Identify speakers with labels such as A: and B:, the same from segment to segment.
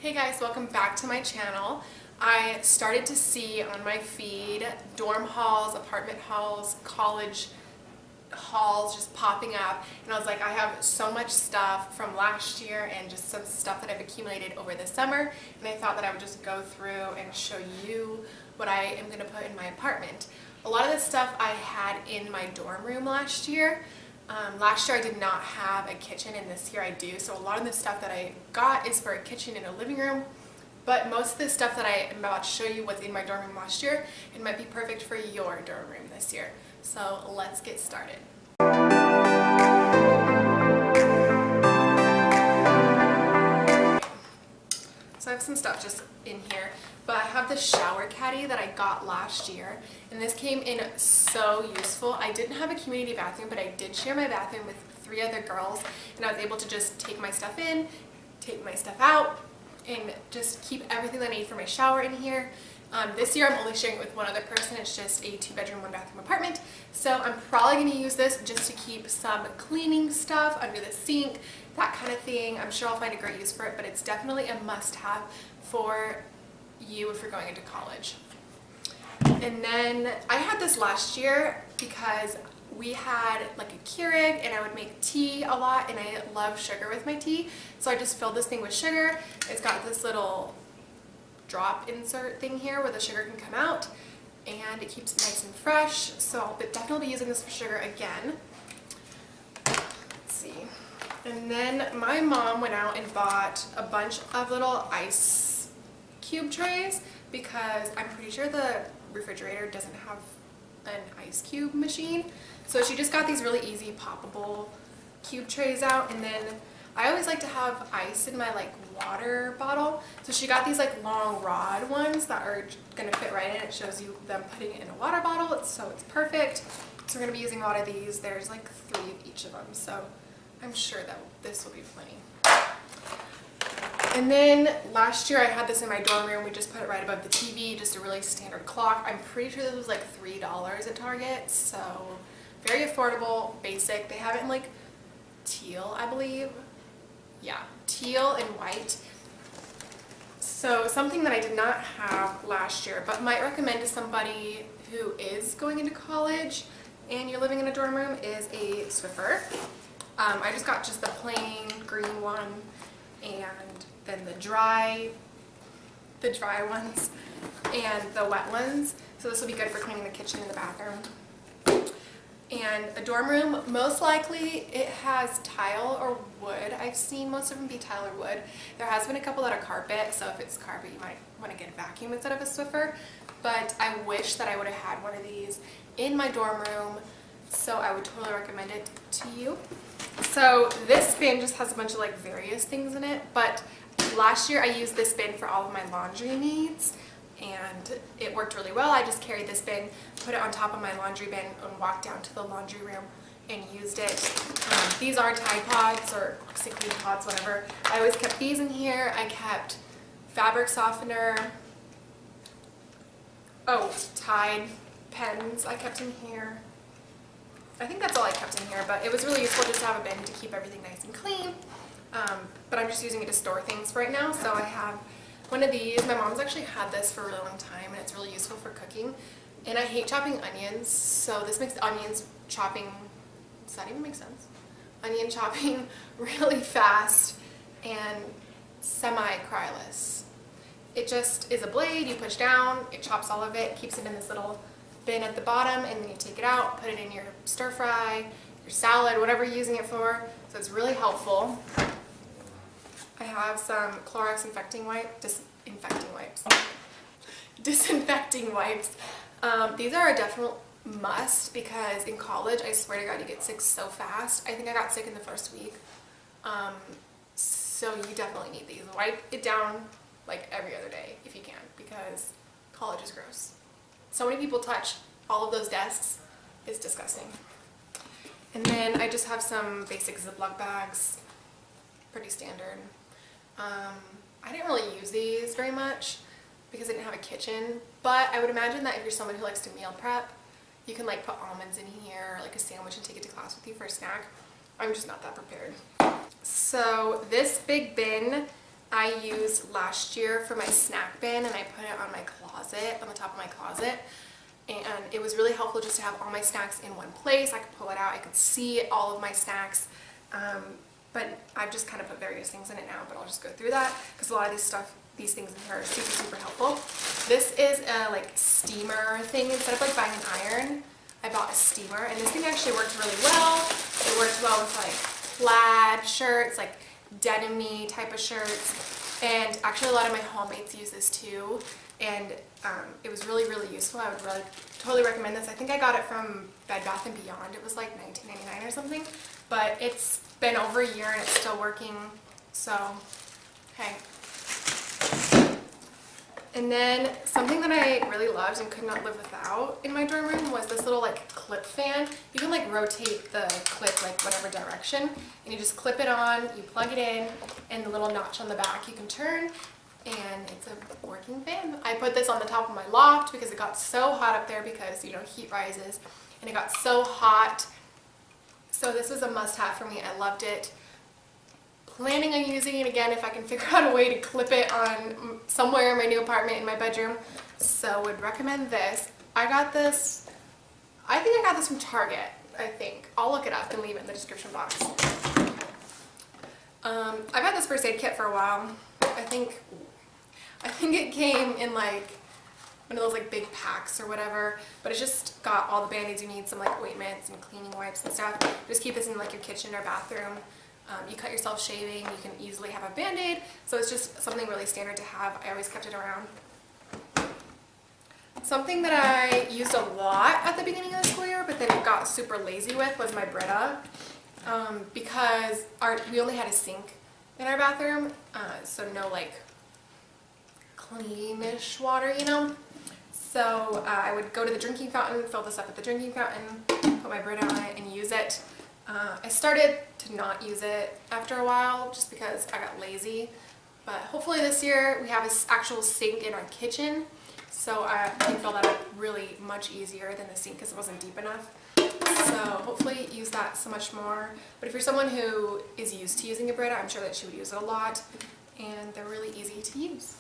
A: Hey guys, welcome back to my channel. I started to see on my feed dorm halls, apartment halls, college halls just popping up, and I was like, I have so much stuff from last year and just some stuff that I've accumulated over the summer, and I thought that I would just go through and show you what I am going to put in my apartment. A lot of the stuff I had in my dorm room last year. Last year I did not have a kitchen, and this year I do, so a lot of the stuff that I got is for a kitchen and a living room, but most of the stuff that I am about to show you was in my dorm room last year and might be perfect for your dorm room this year. So let's get started. So I have some stuff just in here, but I have the shower caddy that I got last year, and this came in so useful. I didn't have a community bathroom, but I did share my bathroom with 3 other girls, and I was able to just take my stuff in, take my stuff out, and just keep everything that I need for my shower in here. This year I'm only sharing it with one other person. It's just a 2-bedroom, 1-bathroom apartment. So I'm probably going to use this just to keep some cleaning stuff under the sink, that kind of thing. I'm sure I'll find a great use for it, but it's definitely a must-have for you if you're going into college. And then I had this last year because we had like a Keurig and I would make tea a lot, and I love sugar with my tea. So I just filled this thing with sugar. It's got this little drop insert thing here where the sugar can come out, and it keeps it nice and fresh. So I'll definitely be using this for sugar again. Let's see. And then my mom went out and bought a bunch of little ice cube trays because I'm pretty sure the refrigerator doesn't have an ice cube machine. So she just got these really easy poppable cube trays out, and then I always like to have ice in my like water bottle. So she got these like long rod ones that are gonna fit right in. It shows you them putting it in a water bottle, so it's perfect. So we're gonna be using a lot of these. There's like 3 of each of them, so I'm sure that this will be plenty. And then last year I had this in my dorm room. We just put it right above the TV, just a really standard clock. I'm pretty sure this was like $3 at Target, so very affordable, basic. They have it in like teal, I believe. Yeah, teal and white. So something that I did not have last year, but might recommend to somebody who is going into college and you're living in a dorm room, is a Swiffer. I just got just the plain green one, and then the dry ones and the wet ones. So this will be good for cleaning the kitchen and the bathroom. And a dorm room, most likely it has tile or wood. I've seen most of them be tile or wood. There has been a couple that are carpet, so if it's carpet you might want to get a vacuum instead of a Swiffer. But I wish that I would have had one of these in my dorm room, so I would totally recommend it to you. So this bin just has a bunch of like various things in it, but last year I used this bin for all of my laundry needs, and it worked really well. I just carried this bin, put it on top of my laundry bin, and walked down to the laundry room and used it. These are Tide Pods or OxiClean Pods, whatever. I always kept these in here. I kept fabric softener. Oh, Tide pens I kept in here. I think that's all I kept in here, but it was really useful just to have a bin to keep everything nice and clean. But I'm just using it to store things right now. So I have one of these. My mom's actually had this for a really long time, and it's really useful for cooking. And I hate chopping onions, so this makes onions chopping, does that even make sense? Onion chopping really fast and semi-cryless. It just is a blade, you push down, it chops all of it, keeps it in this little bin at the bottom, and then you take it out, put it in your stir fry, your salad, whatever you're using it for. So it's really helpful. I have some Clorox disinfecting wipes. These are a definite must because in college, I swear to God, you get sick so fast. I think I got sick in the first week. So you definitely need these. Wipe it down like every other day if you can, because college is gross. So many people touch all of those desks. It's disgusting. And then I just have some basic Ziploc bags, pretty standard. I didn't really use these very much because I didn't have a kitchen, but I would imagine that if you're someone who likes to meal prep, you can like put almonds in here or like a sandwich and take it to class with you for a snack. I'm just not that prepared. So this big bin I used last year for my snack bin, and I put it on my closet, on the top of my closet. And it was really helpful just to have all my snacks in one place. I could pull it out, I could see all of my snacks. But I've just kind of put various things in it now, but I'll just go through that because a lot of these things in here are super, super helpful. This is a like steamer thing. Instead of like buying an iron, I bought a steamer, and this thing actually worked really well. It worked well with like plaid shirts, like denim-y type of shirts, and actually a lot of my hallmates use this too, and it was really, really useful. I would really totally recommend this. I think I got it from Bed Bath & Beyond. It was like $19.99 or something, but it's been over a year and it's still working, so hey. And then something that I really loved and could not live without in my dorm room was this little like clip fan. You can like rotate the clip like whatever direction, and you just clip it on, you plug it in, and the little notch on the back you can turn, and it's a working fan. I put this on the top of my loft because it got so hot up there because, you know, heat rises, and it got so hot. So this was a must-have for me. I loved it. Planning on using it again if I can figure out a way to clip it on somewhere in my new apartment in my bedroom. So would recommend this. I got this, I think I got this from Target, I think. I'll look it up and leave it in the description box. I've had this first aid kit for a while. I think it came in like one of those like big packs or whatever, but it's just got all the band-aids you need, some like ointments and cleaning wipes and stuff. Just keep this in like your kitchen or bathroom. You cut yourself shaving, you can easily have a band-aid, so it's just something really standard to have. I always kept it around. Something that I used a lot at the beginning of the school year, but then got super lazy with, was my Brita, because we only had a sink in our bathroom, so no like cleanish water, you know. So I would go to the drinking fountain, fill this up at the drinking fountain, put my Brita on it, and use it. I started to not use it after a while just because I got lazy, but hopefully this year we have an actual sink in our kitchen, so I can fill that up really much easier than the sink because it wasn't deep enough. So hopefully use that so much more. But if you're someone who is used to using a Brita, I'm sure that she would use it a lot, and they're really easy to use.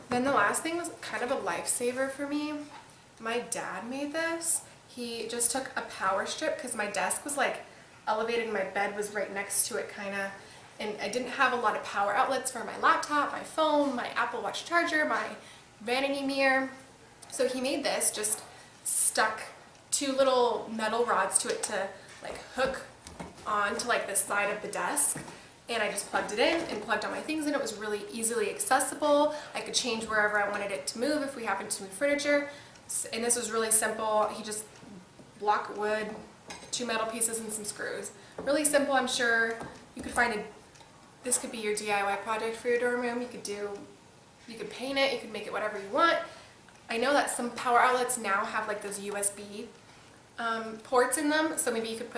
A: Then the last thing was kind of a lifesaver for me. My dad made this. He just took a power strip because my desk was like elevated and my bed was right next to it kind of, and I didn't have a lot of power outlets for my laptop, my phone, my Apple Watch charger, my vanity mirror. So he made this, just stuck two little metal rods to it to like hook on to like the side of the desk, and I just plugged it in and plugged all my things in. It was really easily accessible. I could change wherever I wanted it to move if we happened to move furniture, and this was really simple. He just block of wood, two metal pieces, and some screws. Really simple. I'm sure you could find this could be your DIY project for your dorm room. You could paint it, you could make it whatever you want. I know that some power outlets now have like those USB ports in them, so maybe you could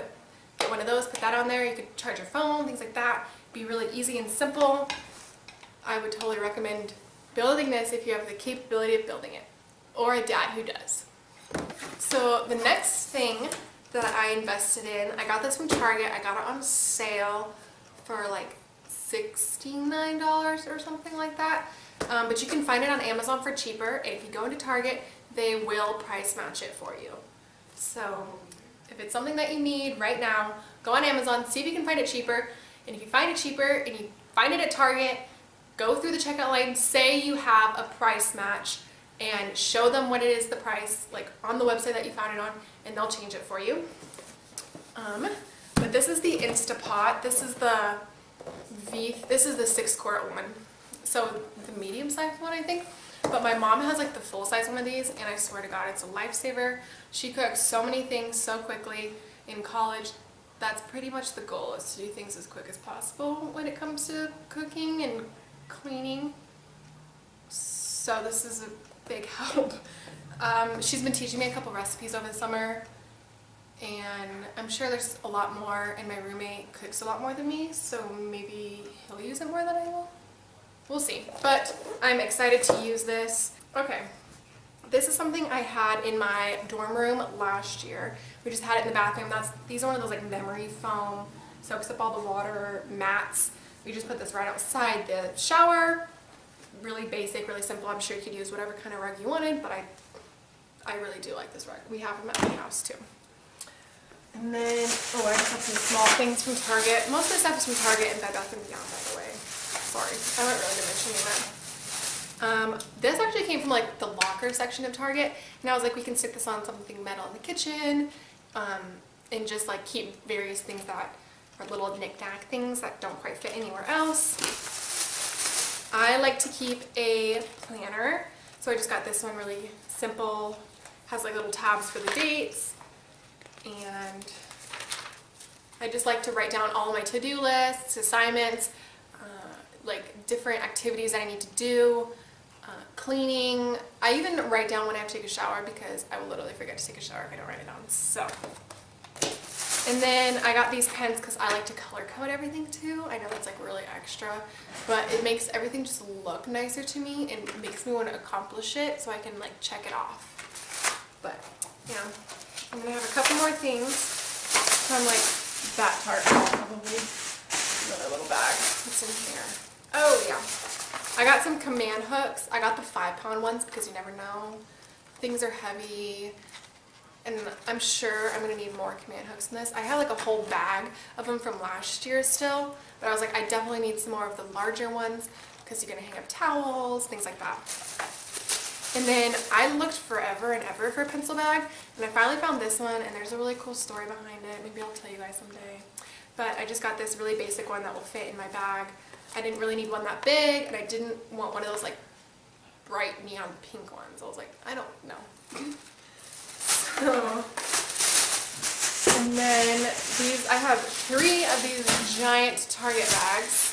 A: get one of those, put that on there. You could charge your phone, things like that. Be really easy and simple. I would totally recommend building this if you have the capability of building it, or a dad who does. So the next thing that I invested in, I got this from Target. I got it on sale for like $69 or something like that. But you can find it on Amazon for cheaper. And if you go into Target, they will price match it for you. So if it's something that you need right now, go on Amazon, see if you can find it cheaper. And if you find it cheaper and you find it at Target, go through the checkout line, say you have a price match, and show them what it is, the price, like on the website that you found it on, and they'll change it for you. But this is the Instapot. This is the 6-quart one. So the medium sized one, I think. But my mom has like the full size one of these, and I swear to God, it's a lifesaver. She cooks so many things so quickly. In college, that's pretty much the goal, is to do things as quick as possible when it comes to cooking and cleaning. So this is a big help. She's been teaching me a couple recipes over the summer, and I'm sure there's a lot more, and my roommate cooks a lot more than me, so maybe he'll use it more than I will. We'll see, but I'm excited to use this. Okay, this is something I had in my dorm room last year. We just had it in the bathroom. These are one of those like memory foam, soaks up all the water mats. We just put this right outside the shower. Really basic, really simple. I'm sure you could use whatever kind of rug you wanted, but I really do like this rug. We have them at my house too. And then, oh, I just have some small things from Target. Most of the stuff is from Target and Bed Bath & Beyond, by the way. Sorry, I haven't really been mentioning that. This actually came from like the locker section of Target, and I was like, we can stick this on something metal in the kitchen, and just like keep various things that are little knick-knack things that don't quite fit anywhere else. I like to keep a planner, so I just got this one, really simple, has like little tabs for the dates, and I just like to write down all of my to-do lists, assignments, like different activities that I need to do, cleaning. I even write down when I have to take a shower because I will literally forget to take a shower if I don't write it down. So, and then I got these pens because I like to color code everything too. I know that's like really extra, but it makes everything just look nicer to me and makes me want to accomplish it so I can like check it off. But yeah, I'm gonna have a couple more things from like that Target probably. Another little bag. What's in here? Oh yeah, I got some command hooks. I got the 5-pound ones because you never know. Things are heavy, and I'm sure I'm gonna need more command hooks than this. I have like a whole bag of them from last year still, but I was like, I definitely need some more of the larger ones because you're gonna hang up towels, things like that. And then I looked forever and ever for a pencil bag, and I finally found this one, and there's a really cool story behind it. Maybe I'll tell you guys someday. But I just got this really basic one that will fit in my bag. I didn't really need one that big, and I didn't want one of those like bright neon pink ones. I was like, I don't know. So, and then these, I have 3 of these giant Target bags.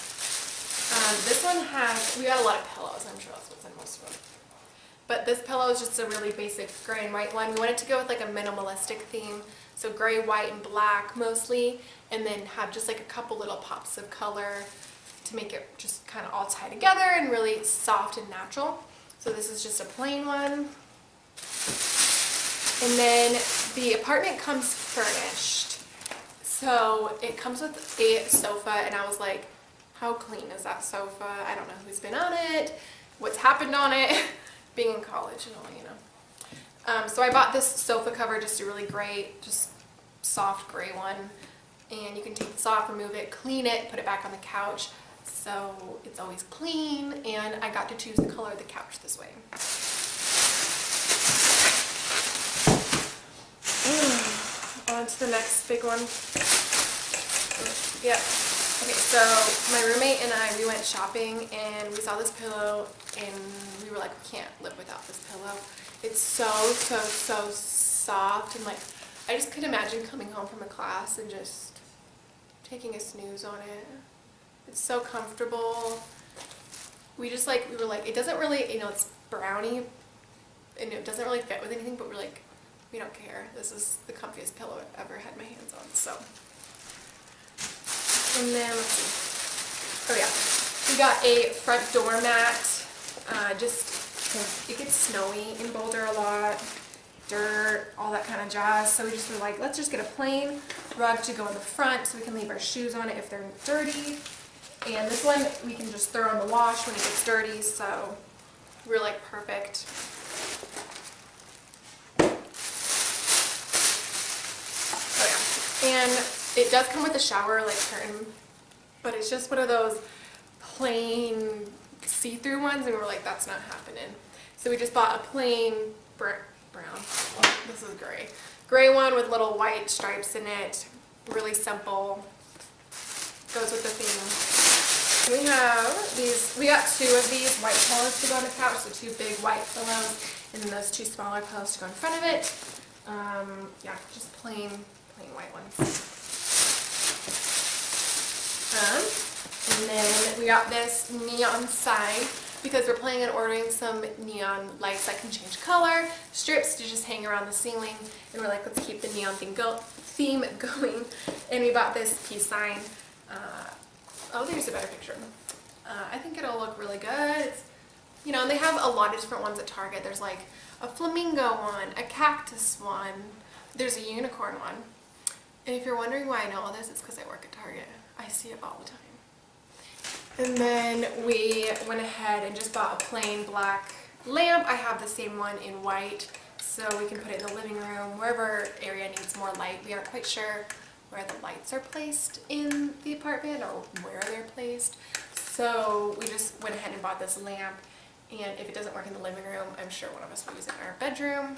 A: This one has, we got a lot of pillows. I'm sure that's what's in most of them. But this pillow is just a really basic gray and white one. We wanted to go with like a minimalistic theme. So gray, white, and black mostly, and then have just like a couple little pops of color to make it just kind of all tie together and really soft and natural. So this is just a plain one. And then the apartment comes furnished. So it comes with a sofa, and I was like, how clean is that sofa? I don't know who's been on it, what's happened on it, being in college and all, you know. So I bought this sofa cover, just a really great, just soft gray one. And you can take this off, remove it, clean it, put it back on the couch. So it's always clean, and I got to choose the color of the couch this way. On to the next big one. Yeah. Okay, so my roommate and I, we went shopping, and we saw this pillow, and we were like, we can't live without this pillow. It's so soft, and like, I just could imagine coming home from a class and just taking a snooze on it. It's so comfortable. We were like, it doesn't really, you know, it's brownie, and it doesn't really fit with anything, but we're like, we don't care. This is the comfiest pillow I've ever had my hands on, so. And then, let's see. Oh yeah, we got a front door mat, just because it gets snowy in Boulder a lot, dirt, all that kind of jazz. So we just were like, let's just get a plain rug to go in the front so we can leave our shoes on it if they're dirty. And this one we can just throw in the wash when it gets dirty, so we're like perfect. Oh yeah, and it does come with a shower like curtain, but it's just one of those plain see-through ones, and we're like, that's not happening. So we just bought a plain brown, this is gray one with little white stripes in it, really simple, goes with the theme. We have these, we got 2 of these white pillows to go on the couch, so 2 big white pillows, and then those 2 smaller pillows to go in front of it. Yeah, just plain white ones. And then we got this neon sign because we're planning on ordering some neon lights that can change color, strips to just hang around the ceiling, and we're like, let's keep the neon theme going. And we bought this peace sign. Oh, there's a better picture. I think it'll look really good. It's, you know, and they have a lot of different ones at Target. There's like a flamingo one, a cactus one, there's a unicorn one. And if you're wondering why I know all this, it's because I work at Target. I see it all the time. And then we went ahead and just bought a plain black lamp. I have the same one in white, so we can put it in the living room, wherever area needs more light. We aren't quite sure where the lights are placed in the apartment or where they're placed. So we just went ahead and bought this lamp, and if it doesn't work in the living room, I'm sure one of us will use it in our bedroom.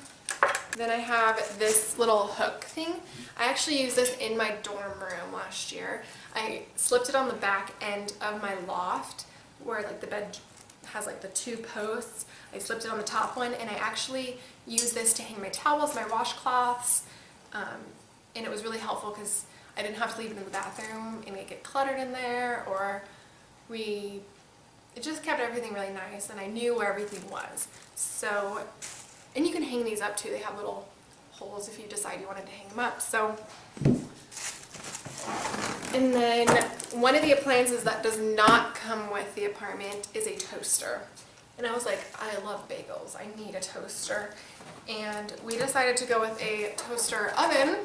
A: Then I have this little hook thing. I actually used this in my dorm room last year. I slipped it on the back end of my loft where like the bed has like the two posts. I slipped it on the top one, and I actually used this to hang my towels, my washcloths, and it was really helpful because I didn't have to leave it in the bathroom and it get cluttered in there, or it just kept everything really nice, and I knew where everything was. So, and you can hang these up too. They have little holes if you decide you wanted to hang them up. So, and then one of the appliances that does not come with the apartment is a toaster. And I was like, I love bagels. I need a toaster. And we decided to go with a toaster oven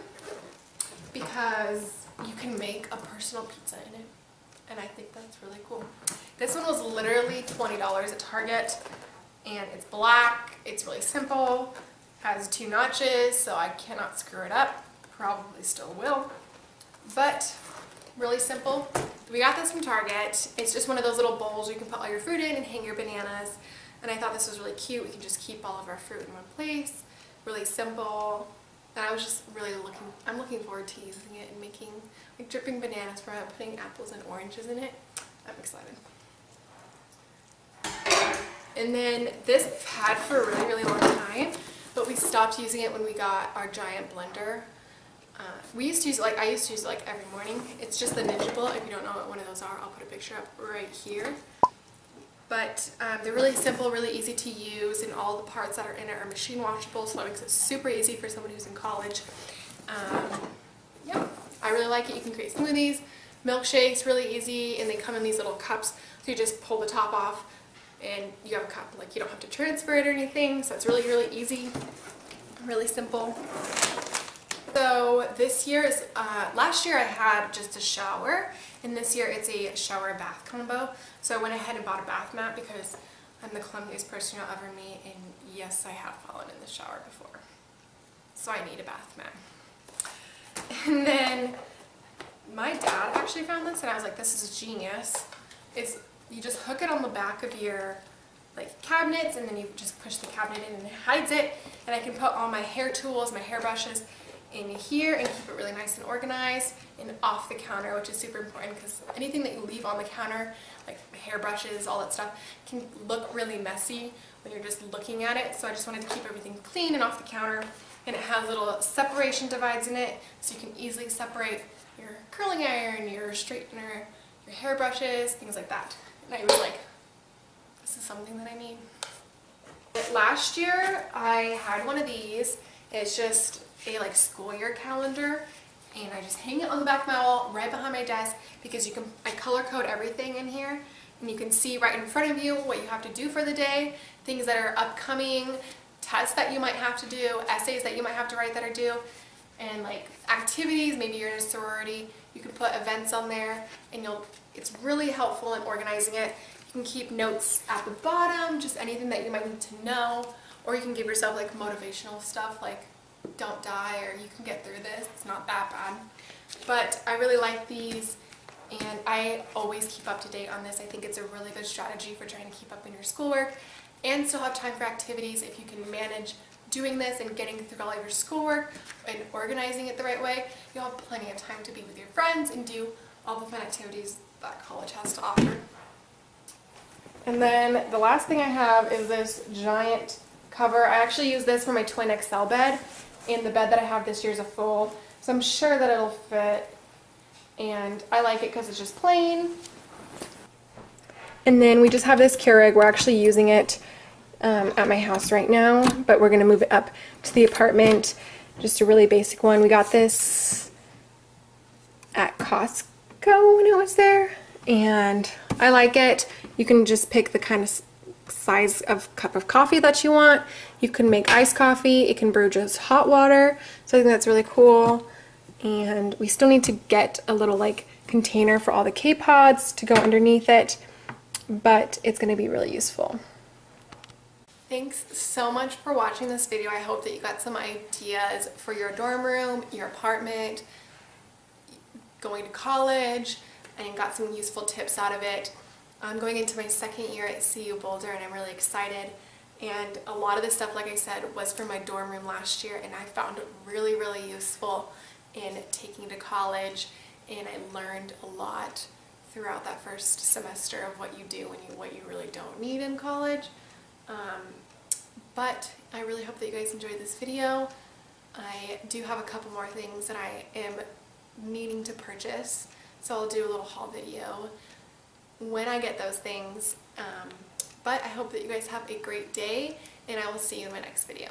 A: because you can make a personal pizza in it. And I think that's really cool. This one was literally $20 at Target, and it's black, it's really simple, has 2 notches, so I cannot screw it up. Probably still will, but really simple. We got this from Target. It's just one of those little bowls you can put all your fruit in and hang your bananas, and I thought this was really cute. We can just keep all of our fruit in one place. Really simple. And I was just really I'm looking forward to using it and making, like, dripping bananas from it, putting apples and oranges in it. I'm excited. And then this we've had for a really, really long time, but we stopped using it when we got our giant blender. We used to use it, like, I used to use it like every morning. It's just the Ninja Bolt. If you don't know what one of those are, I'll put a picture up right here. But they're really simple, really easy to use, and all the parts that are in it are machine washable, so that makes it super easy for someone who's in college. Yeah, I really like it. You can create smoothies, milkshakes, really easy, and they come in these little cups, so you just pull the top off and you have a cup. Like, you don't have to transfer it or anything, so it's really, really easy, really simple. So this year is, last year I had just a shower, and this year it's a shower bath combo. So I went ahead and bought a bath mat because I'm the clumsiest person you'll ever meet, and yes, I have fallen in the shower before. So I need a bath mat. And then my dad actually found this, and I was like, this is genius. You just hook it on the back of your like cabinets, and then you just push the cabinet in and it hides it, and I can put all my hair tools, my hair brushes in here and keep it really nice and organized and off the counter, which is super important because anything that you leave on the counter, like hair brushes, all that stuff, can look really messy when you're just looking at it. So I just wanted to keep everything clean and off the counter, and it has little separation divides in it, so you can easily separate your curling iron, your straightener, your hair brushes, things like that. And I was like, this is something that I need. Last year I had one of these. It's just a like school year calendar, and I just hang it on the back of my wall right behind my desk because I color code everything in here, and you can see right in front of you what you have to do for the day, things that are upcoming, tests that you might have to do, essays that you might have to write that are due, and like activities. Maybe you're in a sorority, you can put events on there, and it's really helpful in organizing it. You can keep notes at the bottom, just anything that you might need to know, or you can give yourself like motivational stuff like don't die, or you can get through this, it's not that bad. But I really like these, and I always keep up to date on this. I think it's a really good strategy for trying to keep up in your schoolwork and still have time for activities. If you can manage doing this and getting through all of your schoolwork and organizing it the right way, you'll have plenty of time to be with your friends and do all the fun activities that college has to offer. And then the last thing I have is this giant cover. I actually use this for my twin XL bed, and the bed that I have this year is a full, so I'm sure that it'll fit, and I like it because it's just plain. And then we just have this Keurig. We're actually using it at my house right now, but we're going to move it up to the apartment. Just a really basic one. We got this at Costco when I was there, and I like it. You can just pick the kind of size of cup of coffee that you want. You can make iced coffee. It can brew just hot water. So I think that's really cool. And we still need to get a little like container for all the K-pods to go underneath it, but it's going to be really useful. Thanks so much for watching this video. I hope that you got some ideas for your dorm room, your apartment, going to college, and got some useful tips out of it. I'm going into my second year at CU Boulder and I'm really excited. And a lot of this stuff, like I said, was for my dorm room last year, and I found it really, really useful in taking to college, and I learned a lot throughout that first semester of what you do and what you really don't need in college. But I really hope that you guys enjoyed this video. I do have a couple more things that I am needing to purchase, so I'll do a little haul video when I get those things. But I hope that you guys have a great day, and I will see you in my next video.